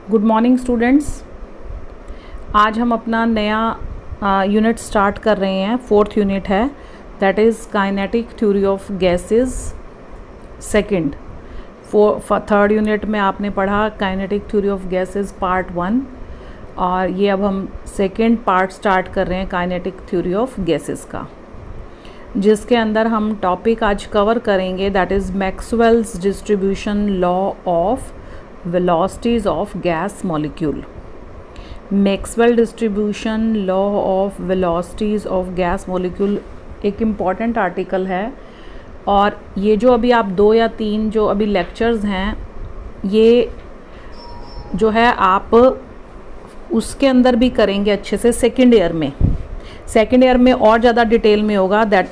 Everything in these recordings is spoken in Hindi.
Good morning students. आज हम अपना नया यूनिट स्टार्ट कर रहे हैं। 4th यूनिट है, that is kinetic theory of gases second. 3rd unit में आपने पढ़ा kinetic theory of gases part 1 और ये अब हम सेकंड पार्ट स्टार्ट कर रहे हैं काइनेटिक थ्योरी ऑफ गैसेस का, जिसके अंदर हम टॉपिक आज कवर करेंगे that is Maxwell's distribution law of velocities of gas molecule। Maxwell distribution law of velocities of gas molecule एक इम्पॉर्टेंट आर्टिकल है, और ये जो अभी आप 2 या 3 जो अभी लेक्चर्स हैं, ये जो है आप उसके अंदर भी करेंगे अच्छे से। सेकेंड ईयर में और ज़्यादा डिटेल में होगा दैट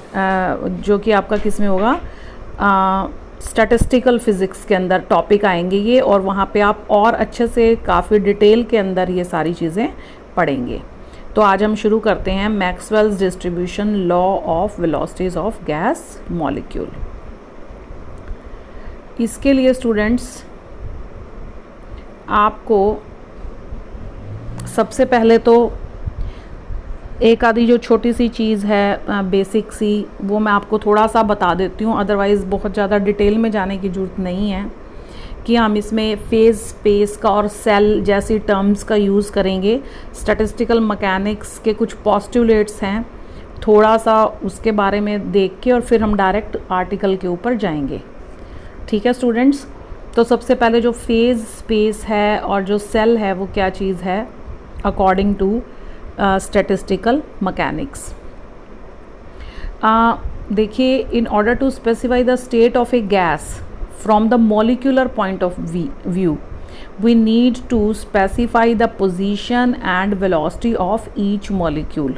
जो कि आपका किस में होगा, स्टैटिस्टिकल फिज़िक्स के अंदर टॉपिक आएंगे ये, और वहाँ पे आप और अच्छे से काफ़ी डिटेल के अंदर ये सारी चीज़ें पढ़ेंगे। तो आज हम शुरू करते हैं Maxwell's distribution law of velocities of gas molecule. इसके लिए स्टूडेंट्स आपको सबसे पहले तो एक आधी जो छोटी सी चीज़ है बेसिक सी, वो मैं आपको थोड़ा सा बता देती हूँ, अदरवाइज़ बहुत ज़्यादा डिटेल में जाने की ज़रूरत नहीं है कि हम इसमें फेज़ स्पेस का और सेल जैसी टर्म्स का यूज़ करेंगे। स्टैटिस्टिकल मैकेनिक्स के कुछ पोस्टुलेट्स हैं, थोड़ा सा उसके बारे में देख के और फिर हम डायरेक्ट आर्टिकल के ऊपर जाएंगे। ठीक है स्टूडेंट्स। तो सबसे पहले जो फेज़ स्पेस है और जो सेल है वो क्या चीज़ है अकॉर्डिंग टू स्टैटिस्टिकल मैकेनिक्स। देखिए, in order to specify the state of a gas from the molecular point of view we need to specify the position and velocity of each molecule.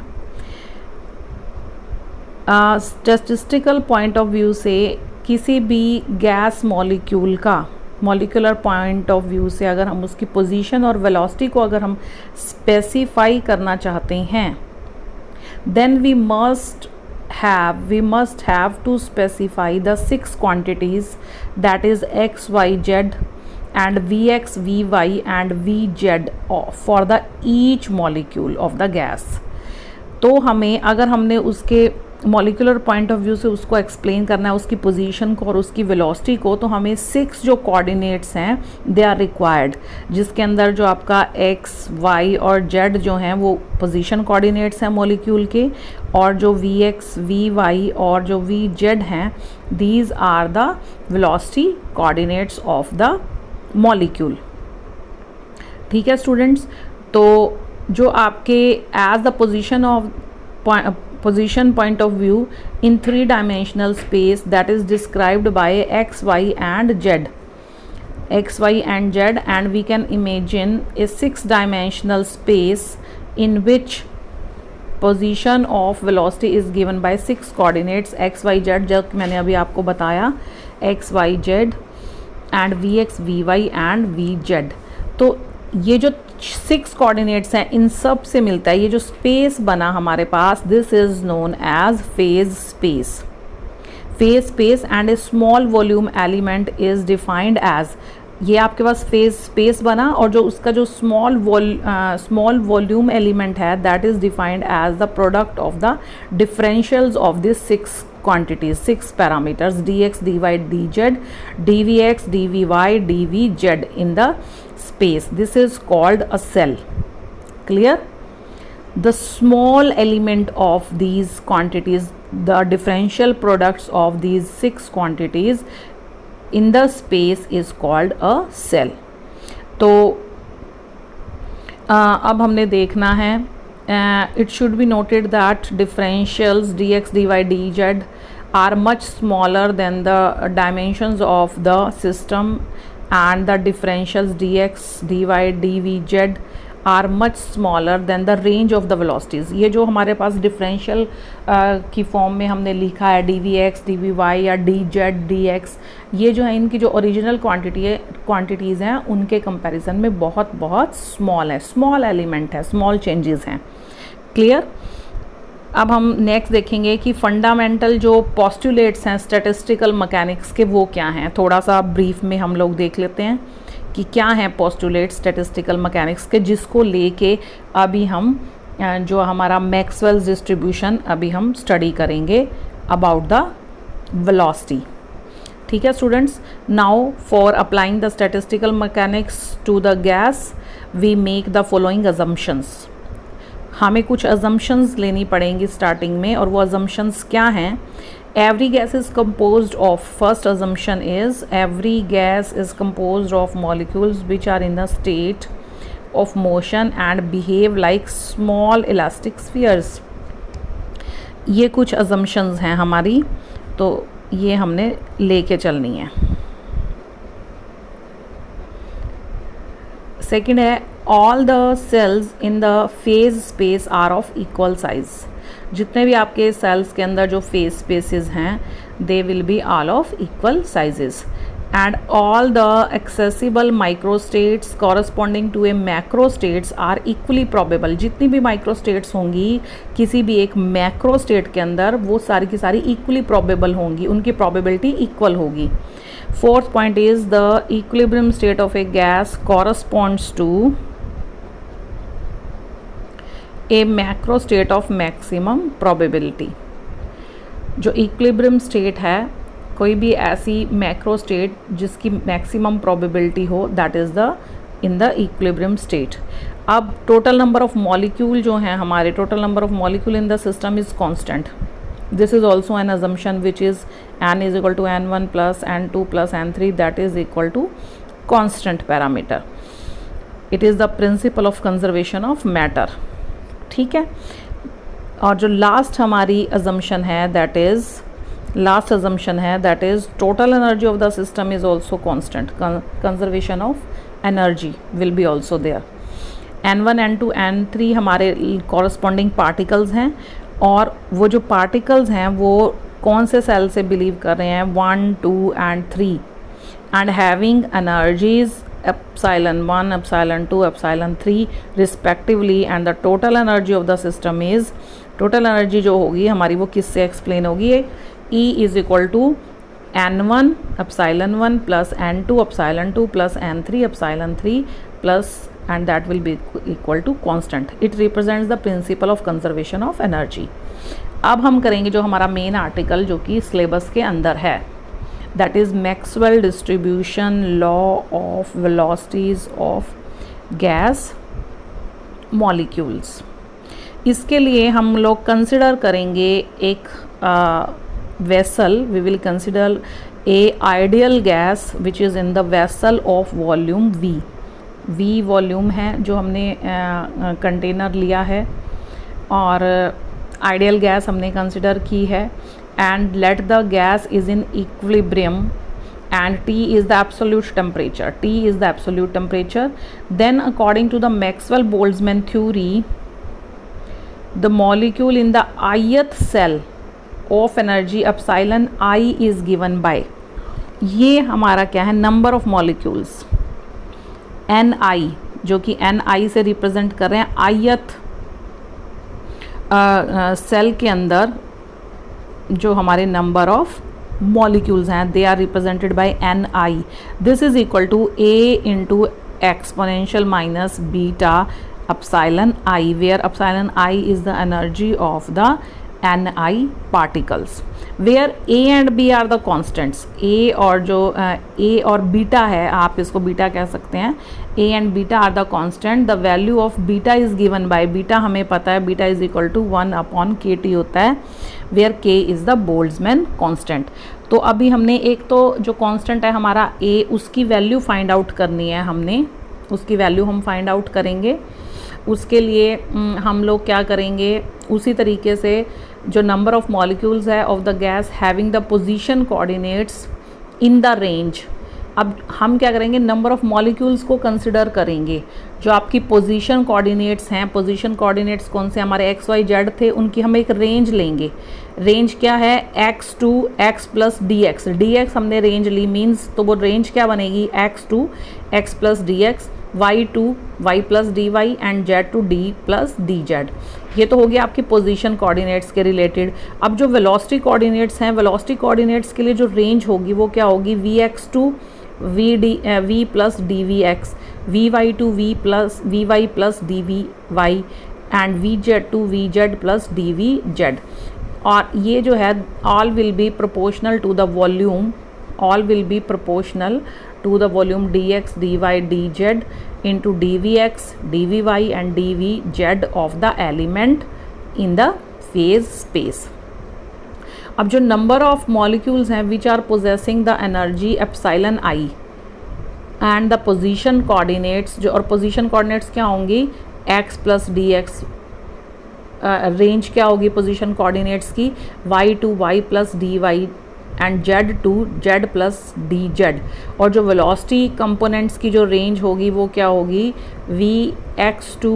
Statistical point of view से किसी भी गैस मॉलिक्यूल का मॉलिक्यूलर पॉइंट ऑफ व्यू से अगर हम उसकी पोजीशन और वेलोसिटी को अगर हम स्पेसिफाई करना चाहते हैं, then we must have to specify the 6 quantities that is x, y, z and vx, vy and vz for the each molecule of the gas. तो हमें अगर हमने उसके मॉलिक्यूलर पॉइंट ऑफ व्यू से उसको एक्सप्लेन करना है, उसकी पोजीशन को और उसकी वेलोसिटी को, तो हमें 6 जो कोऑर्डिनेट्स हैं दे आर रिक्वायर्ड, जिसके अंदर जो आपका x, y और z जो हैं वो पोजीशन कोऑर्डिनेट्स हैं मॉलिक्यूल के, और जो vx, vy और जो vz हैं these are the velocity coordinates of the molecule. ठीक है स्टूडेंट्स। तो जो आपके as the position point of view in 3-dimensional space that is described by x, y and z, and we can imagine a 6-dimensional space in which position of velocity is given by 6 coordinates x, y, z, जो मैंने अभी आपको बताया x, y, z and vx, vy and vz। तो ये जो 6 कोऑर्डिनेट्स हैं इन सब से मिलता है ये जो स्पेस बना हमारे पास, this is known as phase space and a small volume element is defined as, ये आपके पास फेज स्पेस बना और जो उसका जो स्मॉल वॉल्यूम एलिमेंट है that is defined as the product of the differentials of this 6 quantities, 6 parameters dx, dy, dz, dvx, dvy, dvz in the space. This is called a cell. Clear? The small element of these quantities, the differential products of these 6 quantities in the space is called a cell. तो अब हमने देखना है, it should be noted that differentials dx, dy, dz are much smaller than the dimensions of the system, and the differentials dx, dy, dvz are much smaller than the range of the velocities। ये जो हमारे पास डिफरेंशियल की फॉर्म में हमने लिखा है dvx, dvy या dz, dx, ये जो है इनकी जो ओरिजिनल क्वांटिटीज़ हैं उनके कंपैरिजन में बहुत बहुत स्मॉल है, स्मॉल एलिमेंट है, स्मॉल चेंजेस हैं। क्लियर? अब हम नेक्स्ट देखेंगे कि फंडामेंटल जो पोस्टुलेट्स हैं स्टैटिस्टिकल मैकेनिक्स के वो क्या हैं, थोड़ा सा ब्रीफ में हम लोग देख लेते हैं कि क्या है पोस्टुलेट स्टैटिस्टिकल मैकेनिक्स के, जिसको लेके अभी हम जो हमारा मैक्सवेल्स डिस्ट्रीब्यूशन अभी हम स्टडी करेंगे अबाउट द वेलोसिटी। ठीक है students, now for applying the statistical mechanics to the gas we make the following assumptions. हमें कुछ अजम्पशंस लेनी पड़ेंगी स्टार्टिंग में, और वो अजम्पशंस क्या हैं? Every gas is composed of, first assumption is every gas is composed of molecules which are in the state of motion and behave like small elastic spheres. ये कुछ अजम्पशंस हैं हमारी, तो ये हमने लेके चलनी है। सेकेंड है all the cells in the phase space are of equal size. जितने भी आपके सेल्स के अंदर जो फेज स्पेसेस हैं they will be all of equal sizes, and all the accessible microstates corresponding to a macrostates are equally probable. जितनी भी माइक्रोस्टेट्स होंगी किसी भी एक मैक्रोस्टेट के अंदर, वो सारी की सारी इक्वली प्रोबेबल होंगी, उनकी प्रोबेबिलिटी इक्वल होगी। Fourth point is the equilibrium state of a gas corresponds to a macro state of maximum probability। जो equilibrium state है, कोई भी ऐसी macro state जिसकी maximum probability हो, that is the in the equilibrium state। अब total number of molecule जो हैं हमारे, total number of molecule in the system is constant। This is also an assumption which is n is equal to n1 plus n2 plus n3, that is equal to constant parameter। It is the principle of conservation of matter। ठीक है, और जो लास्ट हमारी assumption है that is total energy of the system is also constant। conservation of energy will be also there। n1 n2 n3 हमारे corresponding particles हैं, और वो जो पार्टिकल्स हैं वो कौन से सेल से बिलीव कर रहे हैं? 1 2 and 3, and having energies epsilon 1 epsilon 2 epsilon 3 respectively, and the total energy of the system is, total energy जो होगी हमारी वो किससे एक्सप्लेन होगी? E is equal to n1 epsilon 1 plus n2 epsilon 2 plus n3 epsilon 3 plus, and that will be equal to constant। it represents the principle of conservation of energy। अब हम करेंगे जो हमारा मेन आर्टिकल जो कि सिलेबस के अंदर है, that is Maxwell distribution law of velocities of gas molecules। इसके लिए हम लोग कंसिडर करेंगे एक vessel, we will consider a ideal gas which is in the vessel of volume V volume है जो हमने कंटेनर लिया है, और आइडियल गैस हमने कंसिडर की है, and let the gas is in equilibrium and T is the absolute temperature। then according to the Maxwell-Boltzmann theory the molecule in the ith cell of energy epsilon I is given by, ये हमारा क्या है? नंबर ऑफ मॉलिक्यूल्स Ni, जो कि Ni से रिप्रेजेंट कर रहे हैं ith सेल के अंदर जो हमारे नंबर ऑफ मॉलिक्यूल्स हैं, they are represented by Ni। This is equal to A into exponential minus beta epsilon I, where epsilon I is the energy of the Ni particles, where A and B are the constants। A और जो A और बीटा है, आप इसको बीटा कह सकते हैं, A and beta are the constant। The value of beta is given by, beta हमें पता है beta is equal to 1/kT होता है, where K is the Boltzmann constant. तो अभी हमने एक तो जो कांस्टेंट है हमारा A, उसकी वैल्यू फाइंड आउट करनी है, हमने उसकी वैल्यू हम फाइंड आउट करेंगे। उसके लिए हम लोग क्या करेंगे, उसी तरीके से जो नंबर ऑफ मॉलिक्यूल्स है of the gas having the position coordinates in the range. अब हम क्या करेंगे, नंबर ऑफ मॉलिक्यूल्स को कंसिडर करेंगे। जो आपकी पोजीशन कोऑर्डिनेट्स हैं, पोजीशन कोऑर्डिनेट्स कौन से हमारे एक्स वाई जेड थे, उनकी हम एक रेंज लेंगे। रेंज क्या है? x to x plus dx। dx हमने रेंज ली, मीन्स तो वो रेंज क्या बनेगी? x to x plus dx, y to y plus dy and z to d plus dz। ये तो हो गया आपकी पोजीशन कोऑर्डिनेट्स के रिलेटेड। अब जो वेलोसिटी कोऑर्डिनेट्स हैं, वेलोसिटी कोऑर्डिनेट्स के लिए जो रेंज होगी वो क्या होगी? vx to v plus d v x, v y to v y plus d v y and v z to v z plus d v z. और ये जो है all will be proportional to the volume, all will be proportional to the volume dx dy dz into dvx dvy and dvz of the element in the phase space। अब जो number of molecules हैं which are possessing the energy epsilon I and the position coordinates, जो और position coordinates क्या होंगी x plus dx, रेंज क्या होगी पोजीशन कोऑर्डिनेट्स की y to y plus d y and z to z plus d z. और जो वेलोसिटी कंपोनेंट्स की जो रेंज होगी वो क्या होगी v x to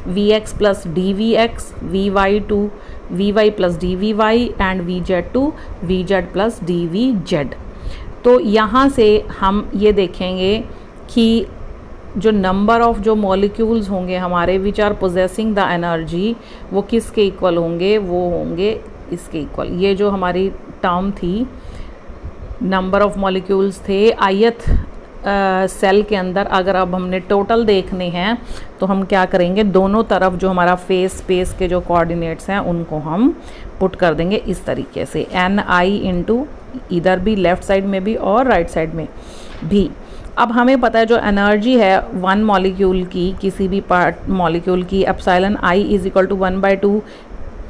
v x plus d v x, v y to v y plus d v y and v z to v z plus d v z. तो यहाँ से हम ये देखेंगे कि जो नंबर ऑफ जो मॉलिक्यूल्स होंगे हमारे which are possessing the energy वो किसके इक्वल होंगे, वो होंगे इसके इक्वल। ये जो हमारी टर्म थी नंबर ऑफ मॉलिक्यूल्स थे ith सेल के अंदर, अगर अब हमने टोटल देखने हैं तो हम क्या करेंगे दोनों तरफ जो हमारा फेस स्पेस के जो कोऑर्डिनेट्स हैं उनको हम पुट कर देंगे इस तरीके से ni इंटू इधर भी लेफ़्ट साइड में भी और राइट साइड में भी। अब हमें पता है जो एनर्जी है वन मॉलिक्यूल की किसी भी पार्ट मॉलिक्यूल की epsilon i is equal to 1/2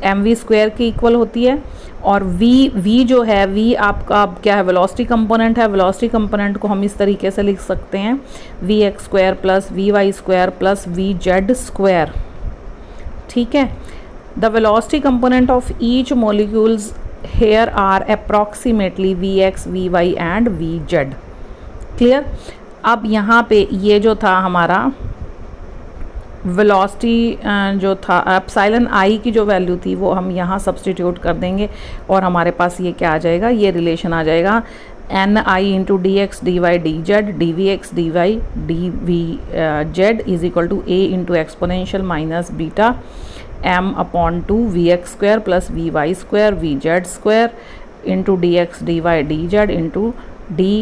mv² की इक्वल होती है। और v जो है v आपका अब क्या है वेलोसिटी कंपोनेंट है, वेलोसिटी कंपोनेंट को हम इस तरीके से लिख सकते हैं vx² plus vy² plus vz²। ठीक है, the velocity component of each molecules here are approximately vx vy and vz। Clear. अब यहाँ पे ये जो था हमारा वेलोसिटी जो था एप्सिलॉन i की जो वैल्यू थी वो हम यहाँ सब्सटीट्यूट कर देंगे और हमारे पास ये क्या आ जाएगा, ये रिलेशन आ जाएगा ni into d x d y d z d v x d y d v z is equal to a into exponential minus beta m upon 2 vx² plus vy² vz² into d x d y d z into d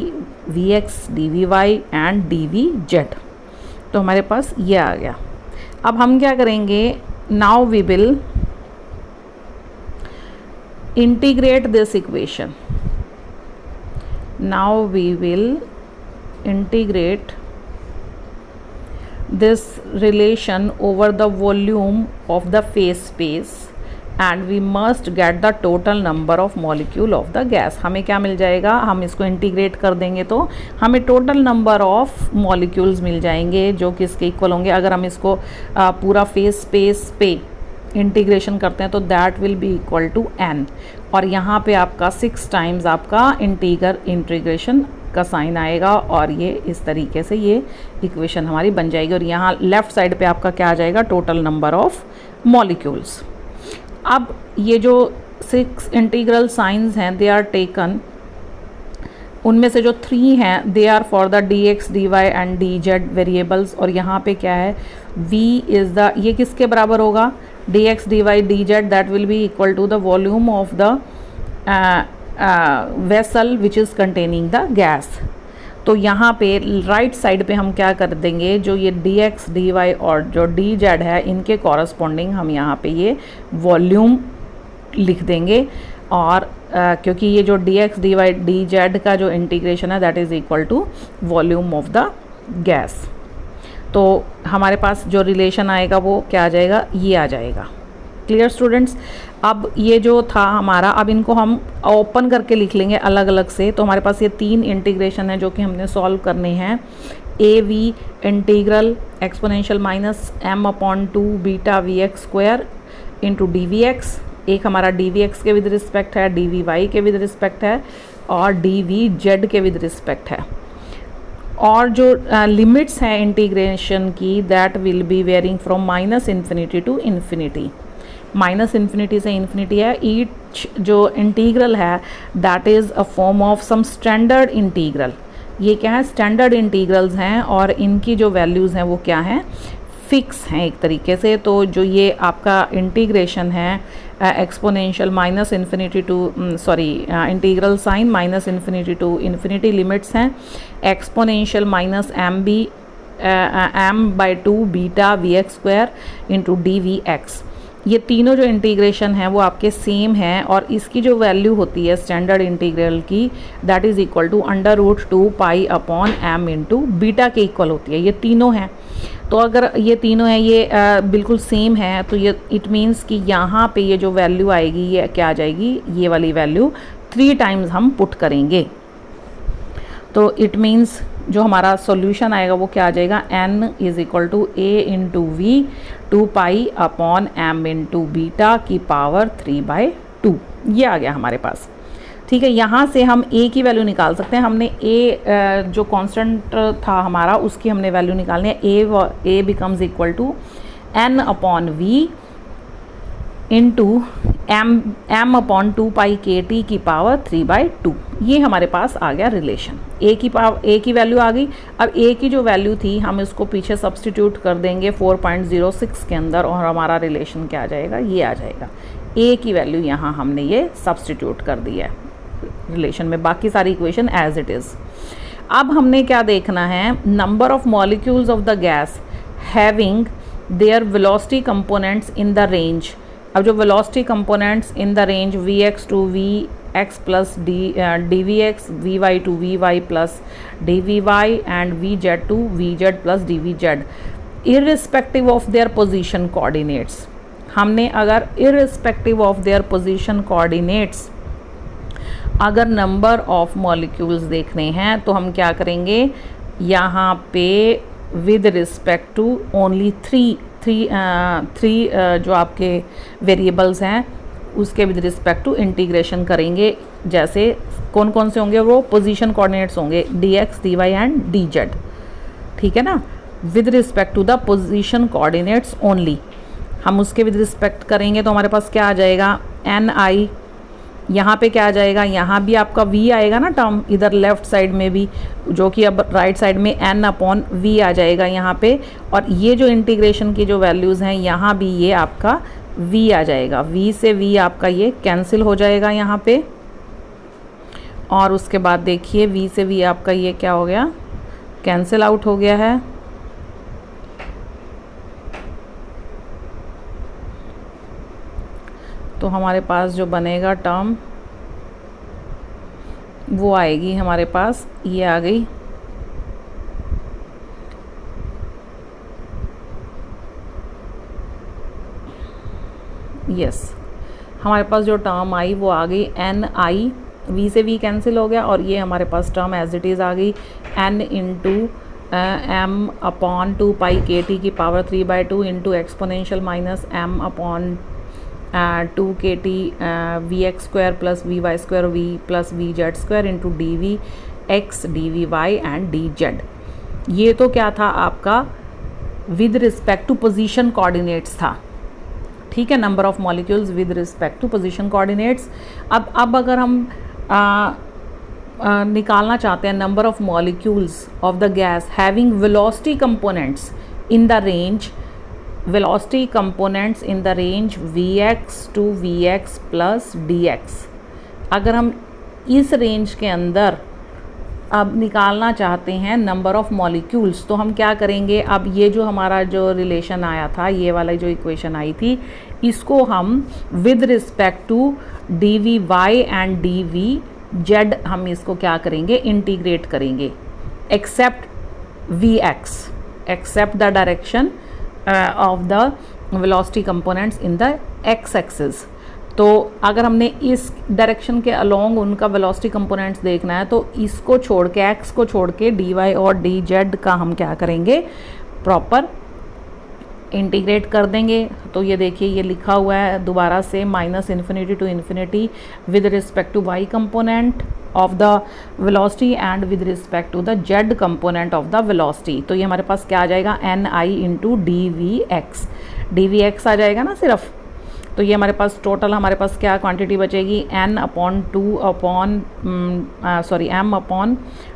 v x d v y and d v z. तो हमारे पास ये आ गया। अब हम क्या करेंगे, now we will integrate this equation, now we will integrate this relation over the volume of the phase space and we must get the total number of molecule of the gas। हमें क्या मिल जाएगा, हम इसको इंटीग्रेट कर देंगे तो हमें टोटल नंबर ऑफ मॉलिक्यूल्स मिल जाएंगे जो किसके इक्वल होंगे। अगर हम इसको पूरा फेज स्पेस पे इंटीग्रेशन करते हैं तो that will be equal to n और यहाँ पे आपका 6 टाइम्स आपका इंटीग्रेशन का साइन आएगा और ये इस तरीके से ये इक्वेशन हमारी बन जाएगी। और यहाँ लेफ़्ट साइड पे आपका क्या आ जाएगा, टोटल नंबर ऑफ मॉलिक्यूल्स। अब ये जो 6 इंटीग्रल साइंस हैं दे आर टेकन, उनमें से जो 3 हैं they are for the d x d y and d z variables. और यहाँ पे क्या है v इज़ द, ये किसके बराबर होगा, d x d y d z that will be equal to the volume of the vessel which is containing the gas. तो यहाँ पे राइट साइड पे हम क्या कर देंगे, जो ये डी एक्स डी वाई और जो डी जेड है इनके कॉरस्पॉन्डिंग हम यहाँ पे ये वॉल्यूम लिख देंगे। और क्योंकि ये जो d x d y d z का जो इंटीग्रेशन है that is equal to volume of the gas. तो हमारे पास जो रिलेशन आएगा वो क्या आ जाएगा, ये आ जाएगा। Clear students. अब ये जो था हमारा, अब इनको हम ओपन करके लिख लेंगे अलग अलग से। तो हमारे पास ये 3 इंटीग्रेशन है जो कि हमने सॉल्व करने हैं। A v integral exponential minus m upon 2 beta vx² into d v x, एक हमारा डी वी एक्स के विद रिस्पेक्ट है, डी वी वाई के विद रिस्पेक्ट है और डी वी जेड के विद रिस्पेक्ट है। और जो लिमिट्स हैं इंटीग्रेशन की that will be varying from minus infinity to infinity, minus infinity से इन्फिनिटी है। ईच जो इंटीग्रल है that is a form of some standard integral. ये क्या है, स्टैंडर्ड इंटीग्रल्स हैं और इनकी जो वैल्यूज़ हैं वो क्या हैं, फिक्स हैं एक तरीके से। तो जो ये आपका इंटीग्रेशन है exponential minus infinity to integral sign minus infinity to infinity limits हैं exponential minus m/2 beta v(x²) into dvx। ये तीनों जो इंटीग्रेशन है वो आपके सेम है और इसकी जो वैल्यू होती है स्टैंडर्ड इंटीग्रल की that is equal to √2 pi upon m into beta के इक्वल होती है। ये तीनों हैं, तो अगर ये तीनों हैं ये बिल्कुल सेम है तो ये इट मीन्स कि यहाँ पे ये जो वैल्यू आएगी ये क्या आ जाएगी, ये वाली वैल्यू 3 टाइम्स हम पुट करेंगे। तो इट मीन्स जो हमारा सॉल्यूशन आएगा वो क्या आ जाएगा, n is equal to a into v 2 pi upon m into beta की पावर 3/2। ये आ गया हमारे पास। ठीक है, यहाँ से हम a की वैल्यू निकाल सकते हैं। हमने a जो कांस्टेंट था हमारा उसकी हमने वैल्यू निकालनी है। a becomes equal to n upon v into m upon 2 pi kt की पावर 3/2। ये हमारे पास आ गया रिलेशन। a की वैल्यू आ गई। अब a की जो वैल्यू थी हम इसको पीछे सब्सटीट्यूट कर देंगे 4.06 के अंदर और हमारा रिलेशन क्या आ जाएगा, ये आ जाएगा। a की वैल्यू यहाँ हमने ये सब्सटीट्यूट कर दी है रिलेशन में, बाकी सारी इक्वेशन एज इट इज़। अब हमने क्या देखना है, number of molecules of the gas having their velocity components in the range. अब जो velocity components in the range vx to vx plus dvx, vy to vy plus dvy and vz to vz plus dvz irrespective of their position coordinates. हमने अगर irrespective of their position coordinates अगर नंबर ऑफ मॉलिक्यूल्स देखने हैं तो हम क्या करेंगे, यहाँ पे with respect to only three जो आपके वेरिएबल्स हैं उसके विद रिस्पेक्ट टू इंटीग्रेशन करेंगे। जैसे कौन कौन से होंगे, वो पोजीशन कोऑर्डिनेट्स होंगे dx, dy एंड dz। ठीक है ना, with respect to the position coordinates only हम उसके विद रिस्पेक्ट करेंगे। तो हमारे पास क्या आ जाएगा, ni। यहाँ पे क्या आ जाएगा, यहाँ भी आपका v आएगा ना टर्म इधर लेफ्ट साइड में भी, जो कि अब राइट साइड में n अपॉन v आ जाएगा यहाँ पे। और ये जो इंटीग्रेशन की जो वैल्यूज़ हैं यहाँ भी ये आपका v आ जाएगा। v से v आपका ये कैंसिल हो जाएगा यहाँ पे। और उसके बाद देखिए v से v आपका ये क्या हो गया, कैंसिल आउट हो गया है। तो हमारे पास जो बनेगा टर्म वो आएगी हमारे पास, ये आ गई यस। हमारे पास जो टर्म आई वो आ गई ni, v से v कैंसिल हो गया और ये हमारे पास टर्म एज इट इज़ आ गई n into m upon 2 pi kt की power 3/2 into exponential minus m upon 2 kt vx² plus vy² v plus vz² into dvx dvy and dz। ये तो क्या था आपका with respect to position coordinates था। ठीक है, number of molecules with respect to position coordinates. अब अगर हम निकालना चाहते हैं number of molecules of the gas having velocity components in the range, velocity components in the range vx to vx plus dx। अगर हम इस रेंज के अंदर अब निकालना चाहते हैं नंबर ऑफ मॉलिक्यूल्स तो हम क्या करेंगे, अब ये जो हमारा जो रिलेशन आया था, ये वाला जो इक्वेशन आई थी, इसको हम with respect to dvy and dvz हम इसको क्या करेंगे, इंटीग्रेट करेंगे except vx, except the direction of the velocity components in the x axis. तो अगर हमने इस डायरेक्शन के अलोंग उनका वेलोसिटी कंपोनेंट्स देखना है तो इसको छोड़ के, एक्स को छोड़ के dy और dz का हम क्या करेंगे, प्रॉपर इंटीग्रेट कर देंगे। तो ये देखिए ये लिखा हुआ है दोबारा से minus infinity to infinity with respect to y component of the velocity and with respect to the z component of the velocity. तो ये हमारे पास क्या आ जाएगा, ni इंटू dvx आ जाएगा ना सिर्फ। तो ये हमारे पास टोटल हमारे पास क्या क्वांटिटी बचेगी, m अपॉन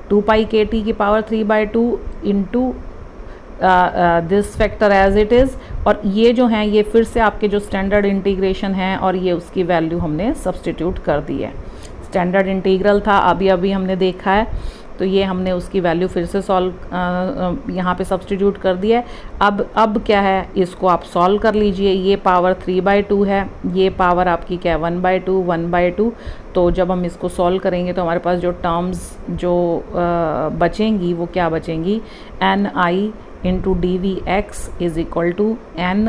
2 पाई kt की power 3/2 into this factor as it is, और ये जो हैं ये फिर से आपके जो स्टैंडर्ड इंटीग्रेशन हैं और ये उसकी वैल्यू हमने सब्सटीट्यूट कर दी है। स्टैंडर्ड इंटीग्रल था अभी अभी हमने देखा है, तो ये हमने उसकी वैल्यू फिर से सॉल्व यहाँ पे सब्सटीट्यूट कर दिया है। अब क्या है, इसको आप सॉल्व कर लीजिए। ये पावर 3/2 है, ये पावर आपकी क्या है 1/2 1/2। तो जब हम इसको सॉल्व करेंगे तो हमारे पास जो टर्म्स जो बचेंगी वो क्या बचेंगी, ni into d v x is equal to n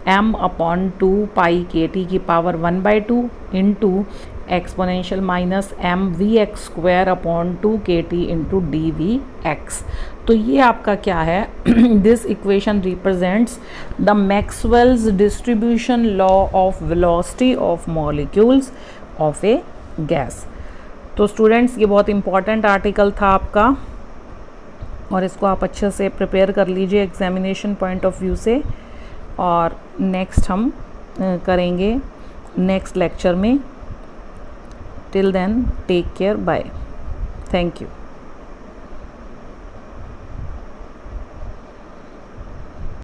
m upon 2 pi k t की power 1/2 into exponential minus m v x square upon 2 k t into d v x. तो ये आपका क्या है, this equation represents the Maxwell's distribution law of velocity of molecules of a gas. तो स्टूडेंट्स ये बहुत इंपॉर्टेंट आर्टिकल था आपका, और इसको आप अच्छे से प्रिपेयर कर लीजिए एग्जामिनेशन पॉइंट ऑफ व्यू से। और नेक्स्ट हम करेंगे नेक्स्ट लेक्चर में। Till then take care, bye, thank you.